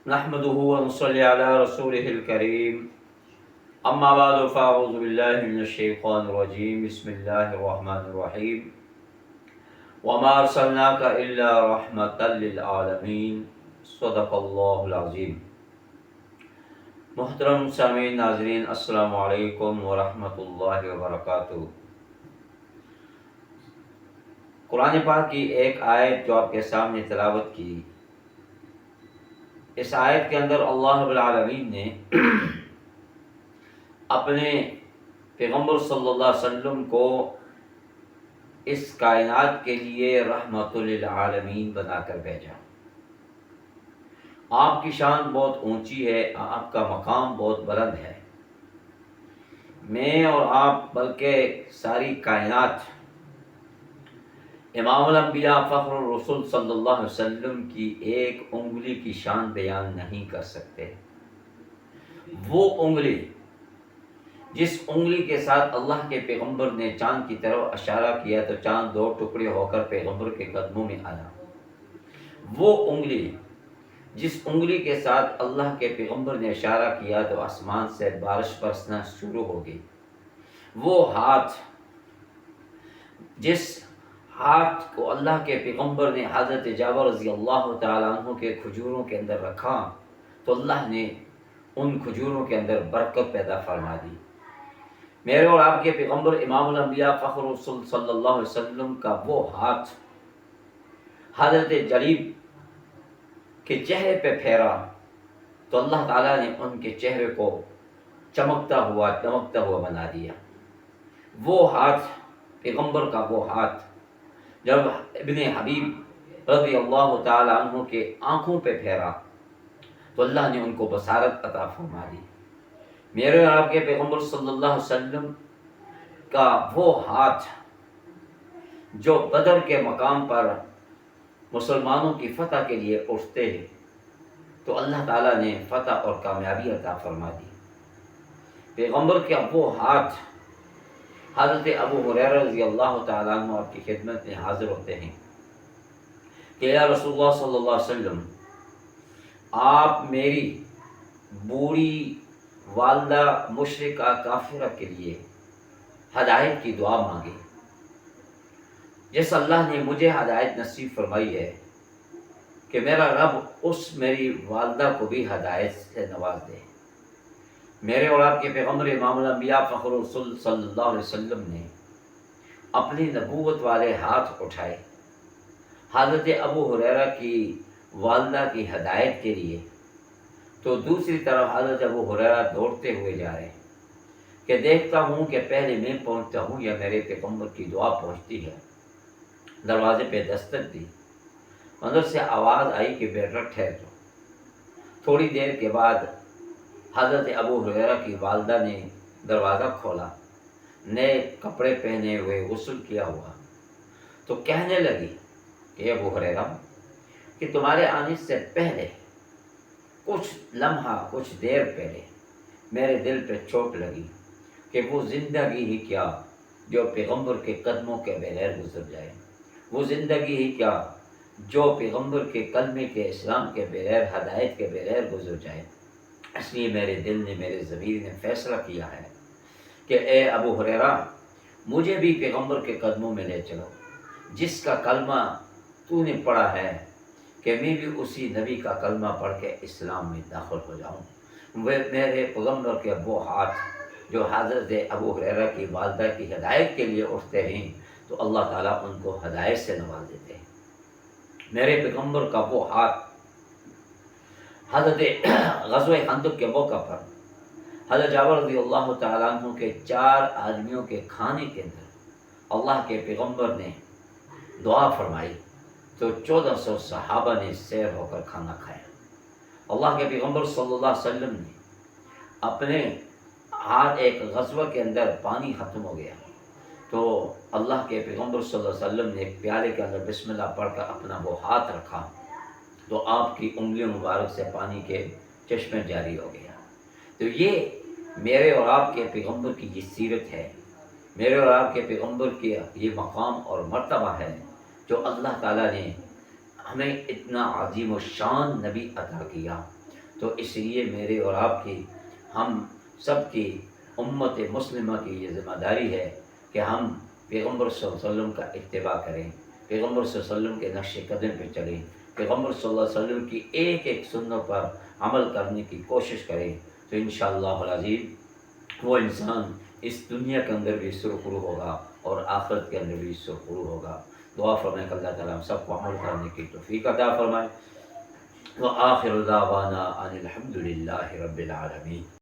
نحمده ونصلي على رسوله الكريم اما بعد فاعوذ بالله من الشيطان الرجيم بسم الله الرحمن الرحيم وما ارسلناك الا رحمة للعالمين صدق الله العظيم۔ محترم سامعین ناظرین، السلام علیکم ورحمۃ اللہ وبرکاتہ۔ قرآن پاک کی ایک آیت جو آپ کے سامنے تلاوت کی، اس آیت کے اندر اللہ رب العالمین نے اپنے پیغمبر صلی اللہ علیہ وسلم کو اس کائنات کے لیے رحمت للعالمین بنا کر بھیجا۔ آپ کی شان بہت اونچی ہے، آپ کا مقام بہت بلند ہے۔ میں اور آپ بلکہ ساری کائنات امام الانبیاء فخر الرسول صلی اللہ علیہ وسلم کی ایک انگلی کی شان بیان نہیں کر سکتے۔ وہ انگلی جس انگلی کے ساتھ اللہ کے پیغمبر نے چاند کی طرف اشارہ کیا تو چاند دو ٹکڑے ہو کر پیغمبر کے قدموں میں آیا، وہ انگلی جس انگلی کے ساتھ اللہ کے پیغمبر نے اشارہ کیا تو آسمان سے بارش برسنا شروع ہو گئی، وہ ہاتھ جس ہاتھ کو اللہ کے پیغمبر نے حضرت جابر رضی اللہ تعالیٰ عنہ کے کھجوروں کے اندر رکھا تو اللہ نے ان کھجوروں کے اندر برکت پیدا فرما دی۔ میرے اور آپ کے پیغمبر امام الانبیاء فخر رسول صلی اللہ علیہ وسلم کا وہ ہاتھ حضرت جلیب کے چہرے پہ پھیرا تو اللہ تعالیٰ نے ان کے چہرے کو چمکتا ہوا بنا دیا۔ وہ ہاتھ پیغمبر کا وہ ہاتھ جب ابن حبیب رضی اللہ تعالیٰ عنہ کے آنکھوں پہ پھیرا تو اللہ نے ان کو بصارت عطا فرما دی۔ میرے اور آپ کے پیغمبر صلی اللہ علیہ وسلم کا وہ ہاتھ جو بدر کے مقام پر مسلمانوں کی فتح کے لیے اٹھتے ہیں تو اللہ تعالیٰ نے فتح اور کامیابی عطا فرما دی۔ پیغمبر کا وہ ہاتھ حضرت ابو ہریرہ رضی اللہ تعالیٰ عنہ آپ کی خدمت میں حاضر ہوتے ہیں کہ یا رسول اللہ صلی اللہ علیہ وسلم، آپ میری بوڑھی والدہ مشرکہ کافرہ کے لیے ہدایت کی دعا مانگی۔ جس اللہ نے مجھے ہدایت نصیب فرمائی ہے کہ میرا رب اس میری والدہ کو بھی ہدایت سے نواز دے۔ میرے اور آپ کے پیغمبر امام الانبیاء فخر رسول صلی اللہ علیہ وسلم نے اپنی نبوت والے ہاتھ اٹھائے حضرت ابو ہریرہ کی والدہ کی ہدایت کے لیے، تو دوسری طرف حضرت ابو ہریرہ دوڑتے ہوئے جا رہے ہیں کہ دیکھتا ہوں کہ پہلے میں پہنچتا ہوں یا میرے پیغمبر کی دعا پہنچتی ہے۔ دروازے پہ دستک دی، اندر سے آواز آئی کہ بیٹا ٹھہر جاؤ۔ تھوڑی دیر کے بعد حضرت ابو ہریرہ کی والدہ نے دروازہ کھولا، نئے کپڑے پہنے ہوئے، غسل کیا ہوا، تو کہنے لگی کہ ابو ہریرہ کہ تمہارے آنے سے پہلے کچھ لمحہ کچھ دیر پہلے میرے دل پہ چوٹ لگی کہ وہ زندگی ہی کیا جو پیغمبر کے قدموں کے بغیر گزر جائے، وہ زندگی ہی کیا جو پیغمبر کے کلمے کے اسلام کے بغیر ہدایت کے بغیر گزر جائے۔ اس لیے میرے دل نے، میرے ضمیر نے فیصلہ کیا ہے کہ اے ابو ہریرہ، مجھے بھی پیغمبر کے قدموں میں لے چلو، جس کا کلمہ تو نے پڑھا ہے، کہ میں بھی اسی نبی کا کلمہ پڑھ کے اسلام میں داخل ہو جاؤں۔ وہ میرے پیغمبر کے وہ ہاتھ جو حضرت ابو ہریرہ کی والدہ کی ہدایت کے لیے اٹھتے ہیں تو اللہ تعالیٰ ان کو ہدایت سے نواز دیتے ہیں۔ میرے پیغمبر کا وہ ہاتھ حضرت غزوہ خندق کے موقع پر حضرت جابر رضی اللہ تعالیٰ عنہ کے 4 آدمیوں کے کھانے کے اندر اللہ کے پیغمبر نے دعا فرمائی تو 1400 صحابہ نے سیر ہو کر کھانا کھایا۔ اللہ کے پیغمبر صلی اللہ علیہ وسلم نے اپنے ہاتھ ایک غزوہ کے اندر پانی ختم ہو گیا تو اللہ کے پیغمبر صلی اللہ علیہ وسلم نے ایک پیالے کے اندر بسم اللہ پڑھ کر اپنا وہ ہاتھ رکھا تو آپ کی انگلیوں مبارک سے پانی کے چشمے جاری ہو گیا۔ تو یہ میرے اور آپ کے پیغمبر کی یہ سیرت ہے، میرے اور آپ کے پیغمبر کی یہ مقام اور مرتبہ ہے جو اللہ تعالیٰ نے ہمیں اتنا عظیم و شان نبی عطا کیا تو اس لیے میرے اور آپ کی، ہم سب کی، امت مسلمہ کی یہ ذمہ داری ہے کہ ہم پیغمبر صلی اللہ علیہ وسلم کا اتباع کریں، پیغمبر صلی اللہ علیہ وسلم کے نقش قدم پہ چلیں، پیغمبر صلی اللہ علیہ وسلم کی ایک ایک سنت پر عمل کرنے کی کوشش کریں، تو انشاءاللہ العظیم وہ انسان اس دنیا کے اندر بھی سرخرو ہوگا اور آخرت کے اندر بھی سرخرو ہوگا۔ دعا فرمائیں کہ اللہ تعالیٰ ہم سب کو عمل کرنے کی توفیق عطا فرمائے۔ وآخر دعوانا ان الحمد للہ رب العالمین۔